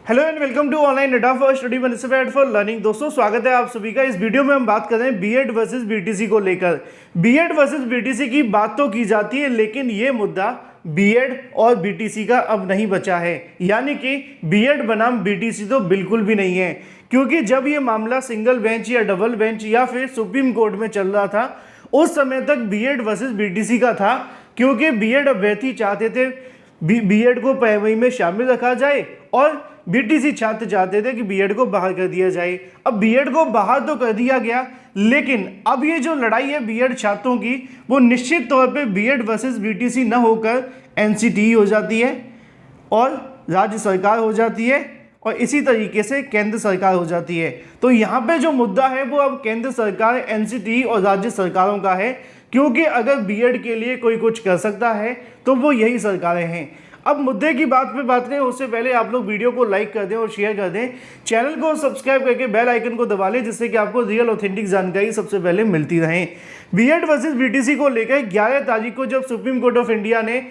Hello and welcome to online data for study benefit for learning. दोस्तों स्वागत है आप सभी का। इस वीडियो में हम बात कर रहे हैं बीएड वर्सेस बीटीसी को लेकर। बीएड वर्सेस बीटीसी की बात तो की जाती है, लेकिन ये मुद्दा बीएड और बीटीसी का अब नहीं बचा है, यानी कि बीएड बनाम बीटीसी तो बिल्कुल भी नहीं है। क्योंकि जब ये मामला सिंगल बेंच या डबल बेंच या फिर सुप्रीम कोर्ट में चल रहा था, उस समय तक बीएड वर्सेस बीटीसी का था, क्योंकि बीएड अभ्यर्थी चाहते थे बीएड को पहली में शामिल रखा जाए और बीटीसी छात्र चाहते थे कि बीएड को बाहर कर दिया जाए। अब बीएड को बाहर तो कर दिया गया, लेकिन अब ये जो लड़ाई है बीएड छात्रों की, वो निश्चित तौर पे बीएड वर्सेस बीटीसी न होकर एनसीटीई हो जाती है और राज्य सरकार हो जाती है और इसी तरीके से केंद्र सरकार हो जाती है। तो यहाँ पे जो मुद्दा है वो अब केंद्र सरकार, एनसीटीई और राज्य सरकारों का है, क्योंकि अगर बीएड के लिए कोई कुछ कर सकता है तो वो यही सरकारें हैं। अब मुद्दे की बात पे बात करें उससे पहले आप लोग वीडियो को लाइक कर दें और शेयर कर दें, चैनल को सब्सक्राइब करके बेल आइकन को दबा लें, जिससे कि आपको रियल ऑथेंटिक जानकारी सबसे पहले मिलती रहे। बीएड वर्सेस बीटीसी को लेकर 11 तारीख को जब सुप्रीम कोर्ट ऑफ इंडिया ने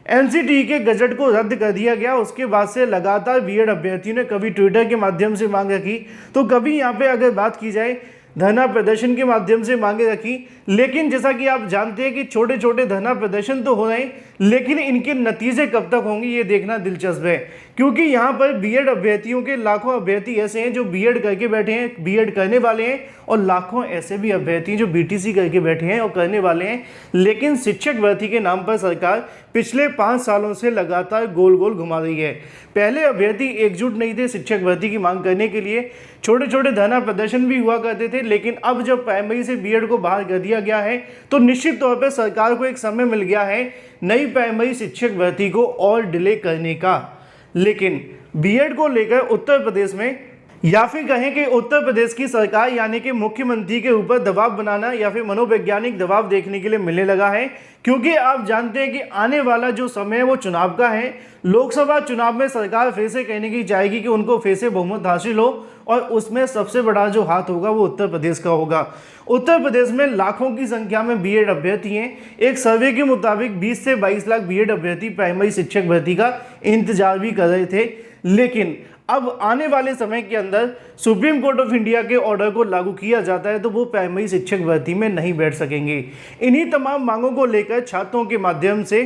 एनसीटीई के गजट को रद्द कर दिया गया, उसके बाद से लगातार बीएड अभ्यर्थियों ने कभी ट्विटर के माध्यम से मांग रखी, तो कभी यहाँ पे अगर बात की जाए धरना प्रदर्शन के माध्यम से मांगे रखी। लेकिन जैसा कि आप जानते हैं कि छोटे छोटे धरना प्रदर्शन तो हो रहे हैं, लेकिन इनके नतीजे कब तक होंगे ये देखना दिलचस्प है। क्योंकि यहाँ पर बीएड अभ्यर्थियों के लाखों अभ्यर्थी ऐसे हैं जो बीएड करके बैठे हैं, बीएड करने वाले हैं, और लाखों ऐसे भी अभ्यर्थी जो बीटीसी करके बैठे हैं और करने वाले हैं। लेकिन शिक्षक भर्ती के नाम पर सरकार पिछले 5 सालों से लगातार गोल गोल घुमा रही है। पहले अभ्यर्थी एकजुट नहीं थे शिक्षक भर्ती की मांग करने के लिए, छोटे छोटे धरना प्रदर्शन भी हुआ करते थे, लेकिन अब जब प्राइमरी से बीएड को बाहर कर दिया गया है तो निश्चित तौर पर सरकार को एक समय मिल गया है नई प्राइमरी शिक्षक भर्ती को और डिले करने का। लेकिन बीएड को लेकर उत्तर प्रदेश में, या फिर कहें कि उत्तर प्रदेश की सरकार यानी कि मुख्यमंत्री के ऊपर दबाव बनाना या फिर मनोवैज्ञानिक दबाव देखने के लिए मिलने लगा है। क्योंकि आप जानते हैं कि आने वाला जो समय है वो चुनाव का है। लोकसभा चुनाव में सरकार फिर से कहने की चाहेगी कि उनको फिर से बहुमत हासिल हो, और उसमें सबसे बड़ा जो हाथ होगा वो उत्तर प्रदेश का होगा। उत्तर प्रदेश में लाखों की संख्या में बीएड अभ्यर्थी हैं। एक सर्वे के मुताबिक 20 से 22 लाख बीएड अभ्यर्थी प्राइमरी शिक्षक भर्ती का इंतजार भी कर रहे थे। लेकिन अब आने वाले समय के अंदर सुप्रीम कोर्ट ऑफ इंडिया के ऑर्डर को लागू किया जाता है तो वो प्राइमरी शिक्षक भर्ती में नहीं बैठ सकेंगे। इन्हीं तमाम मांगों को लेकर छात्रों के माध्यम से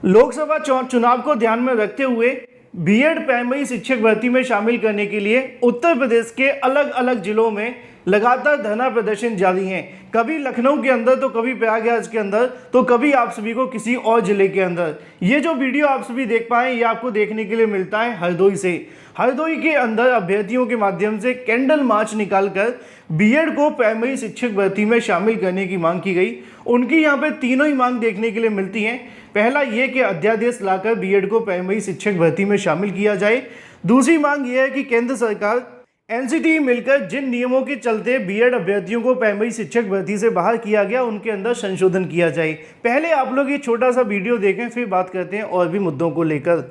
लोकसभा चुनाव को ध्यान में रखते हुए बीएड प्राइमरी शिक्षक भर्ती में शामिल करने के लिए उत्तर प्रदेश के अलग अलग जिलों में लगातार धरना प्रदर्शन जारी हैं। कभी लखनऊ के अंदर तो कभी प्रयागराज के अंदर तो कभी आप सभी को किसी और जिले के अंदर। ये जो वीडियो आप सभी देख पाए ये आपको देखने के लिए मिलता है हरदोई से। हरदोई के अंदर अभ्यर्थियों के माध्यम से कैंडल मार्च निकालकर बीएड को प्राइमरी शिक्षक भर्ती में शामिल करने की मांग की गई। उनकी यहाँ पे तीनों ही मांग देखने के लिए मिलती हैं। पहला ये कि अध्यादेश लाकर बीएड को प्राइमरी शिक्षक भर्ती में शामिल किया जाए। दूसरी मांग ये है कि केंद्र सरकार, एनसीटीई मिलकर जिन नियमों के चलते बीएड अभ्यर्थियों को प्राइमरी शिक्षक भर्ती से बाहर किया गया उनके अंदर संशोधन किया जाए। पहले आप लोग ये छोटा सा वीडियो देखें, फिर बात करते हैं और भी मुद्दों को लेकर।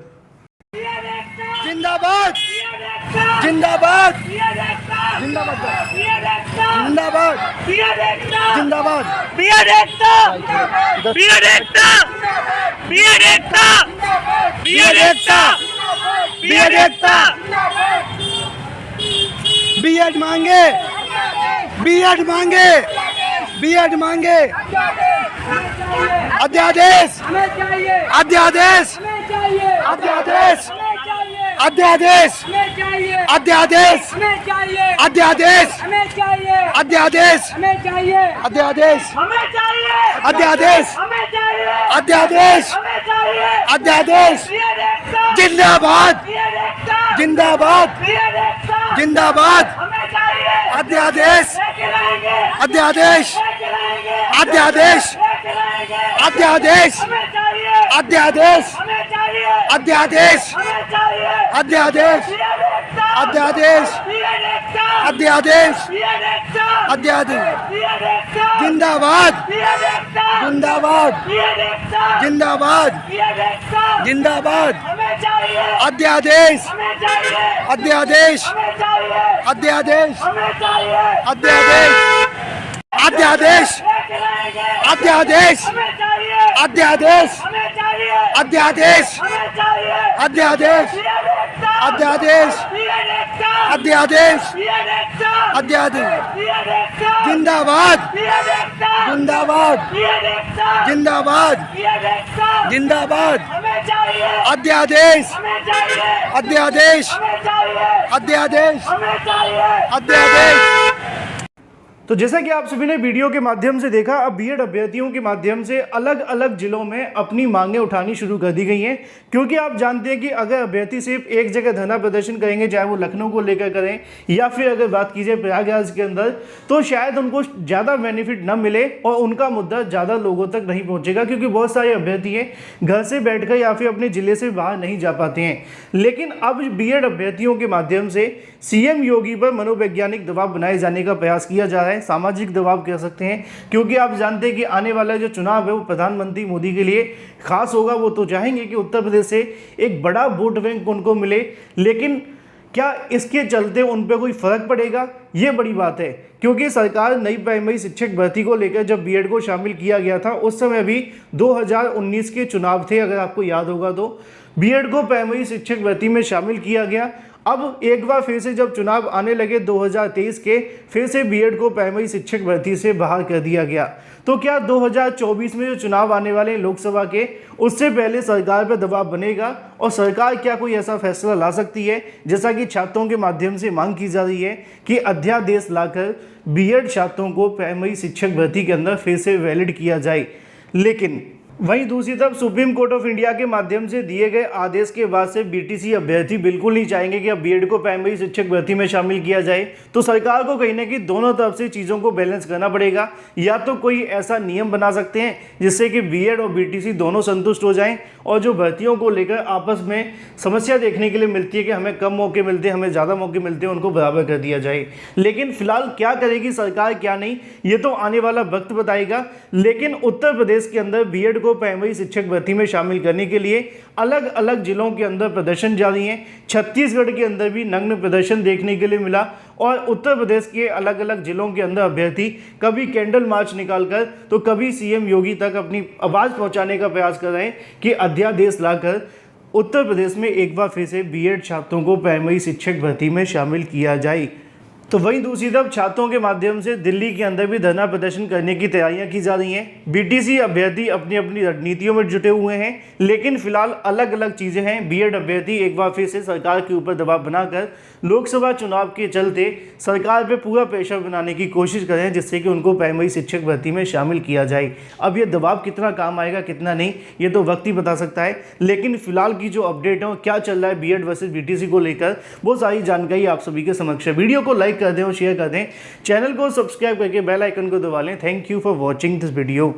जिंदाबाद जिंदाबाद जिंदाबाद जिंदाबाद जिंदाबाद बीएड एकता बीएड एकता बीएड एकता बीएड एकता बीएड एकता बीएड मांगे बीएड मांगे बीएड मांगे अध्यादेश अध्यादेश अध्यादेश अध्यादेश अध्यादेश अध्यादेश अध्यादेश अध्यादेश अध्यादेश अध्यादेश अध्यादेश जिंदाबाद जिंदाबाद जिंदाबाद अध्यादेश अध्यादेश अध्यादेश अध्यादेश अध्यादेश अध्यादेश अध्यादेश अध्यादेश अध्यादेश अध्यादेश जिंदाबाद जिंदाबाद जिंदाबाद जिंदाबाद अध्यादेश अध्यादेश अध्यादेश अध्यादेश अध्यादेश अध्यादेश अध्यादेश अध्यादेश अध्यादेश अध्यादेश अध्यादेश अध्यादेश जिंदाबाद जिंदाबाद जिंदाबाद जिंदाबाद अध्यादेश अध्यादेश अध्यादेश अध्यादेश। तो जैसा कि आप सभी ने वीडियो के माध्यम से देखा, अब बीएड अभ्यर्थियों के माध्यम से अलग अलग जिलों में अपनी मांगें उठानी शुरू कर दी गई हैं, क्योंकि आप जानते हैं कि अगर अभ्यर्थी सिर्फ एक जगह धरना प्रदर्शन करेंगे, चाहे वो लखनऊ को लेकर करें या फिर अगर बात कीजिए प्रयागराज के अंदर, तो शायद उनको ज़्यादा बेनिफिट न मिले और उनका मुद्दा ज़्यादा लोगों तक नहीं पहुँचेगा, क्योंकि बहुत सारे अभ्यर्थी हैं घर से बैठकर या फिर अपने ज़िले से बाहर नहीं जा पाते हैं। लेकिन अब बीएड अभ्यर्थियों के माध्यम से सीएम योगी पर मनोवैज्ञानिक दबाव बनाए जाने का प्रयास किया जा रहा है, सामाजिक दबाव कह सकते हैं, क्योंकि आप जानते हैं कि आने वाला जो चुनाव है वो प्रधानमंत्री मोदी के लिए खास होगा। वो तो चाहेंगे कि उत्तर प्रदेश से एक बड़ा वोट बैंक उनको मिले, लेकिन क्या इसके चलते उन पर कोई फर्क पड़ेगा, ये बड़ी बात है। क्योंकि सरकार नई प्राइमरी शिक्षक भर्ती को लेकर जब बीएड को शामिल किया गया था, उस समय भी 2019 के चुनाव थे, अगर आपको याद होगा तो बीएड को प्राइमरी शिक्षक भर्ती में शामिल किया गया। अब एक बार फिर से जब चुनाव आने लगे 2023 के, फिर से बीएड को प्राइमरी शिक्षक भर्ती से बाहर कर दिया गया। तो क्या 2024 में जो चुनाव आने वाले हैं लोकसभा के, उससे पहले सरकार पर दबाव बनेगा और सरकार क्या कोई ऐसा फैसला ला सकती है, जैसा कि छात्रों के माध्यम से मांग की जा रही है कि अध्यादेश लाकर बीएड छात्रों को प्राइमरी शिक्षक भर्ती के अंदर फिर से वैलिड किया जाए। लेकिन वहीं दूसरी तरफ सुप्रीम कोर्ट ऑफ इंडिया के माध्यम से दिए गए आदेश के बाद से बीटीसी अभ्यर्थी बिल्कुल नहीं चाहेंगे कि अब बीएड को प्राइमरी शिक्षक भर्ती में शामिल किया जाए। तो सरकार को कहीं ना कहीं दोनों तरफ से चीज़ों को बैलेंस करना पड़ेगा। या तो कोई ऐसा नियम बना सकते हैं जिससे कि बीएड और बीटीसी दोनों संतुष्ट हो जाएं, और जो भर्तियों को लेकर आपस में समस्या देखने के लिए मिलती है कि हमें कम मौके मिलते हैं, हमें ज़्यादा मौके मिलते हैं, उनको बराबर कर दिया जाए। लेकिन फिलहाल क्या करेगी सरकार क्या नहीं, ये तो आने वाला वक्त बताएगा। लेकिन उत्तर प्रदेश के अंदर बीएड को प्राइमरी शिक्षक भर्ती में शामिल करने के लिए अलग अलग जिलों के अंदर प्रदर्शन जारी हैं। छत्तीसगढ़ के अंदर भी नग्न प्रदर्शन देखने के लिए मिला, और उत्तर प्रदेश के अलग अलग जिलों के अंदर अभ्यर्थी कभी कैंडल मार्च निकालकर तो कभी सीएम योगी तक अपनी आवाज़ पहुंचाने का प्रयास कर रहे हैं कि अध्यादेश लाकर उत्तर प्रदेश में एक बार फिर से बीएड छात्रों को प्राइमरी शिक्षक भर्ती में शामिल किया जाए। तो वहीं दूसरी तरफ छात्रों के माध्यम से दिल्ली के अंदर भी धरना प्रदर्शन करने की तैयारियां की जा रही हैं। बीटीसी अभ्यर्थी अपनी अपनी रणनीतियों में जुटे हुए हैं, लेकिन फिलहाल अलग अलग चीज़ें हैं। बीएड अभ्यर्थी एक बार फिर से सरकार के ऊपर दबाव बनाकर लोकसभा चुनाव के चलते सरकार पर पूरा प्रेशर बनाने की कोशिश कर रहे हैं, जिससे कि उनको प्राइमरी शिक्षक भर्ती में शामिल किया जाए। अब ये दबाव कितना काम आएगा कितना नहीं, ये तो वक्त ही बता सकता है। लेकिन फिलहाल की जो अपडेट है, क्या चल रहा है बीएड वर्सेस बीटीसी को लेकर, वो सारी जानकारी आप सभी के समक्ष है। वीडियो को लाइक कर दें और शेयर कर दें, चैनल को सब्सक्राइब करके बेल आइकन को दबा लें। Thank you for watching this video.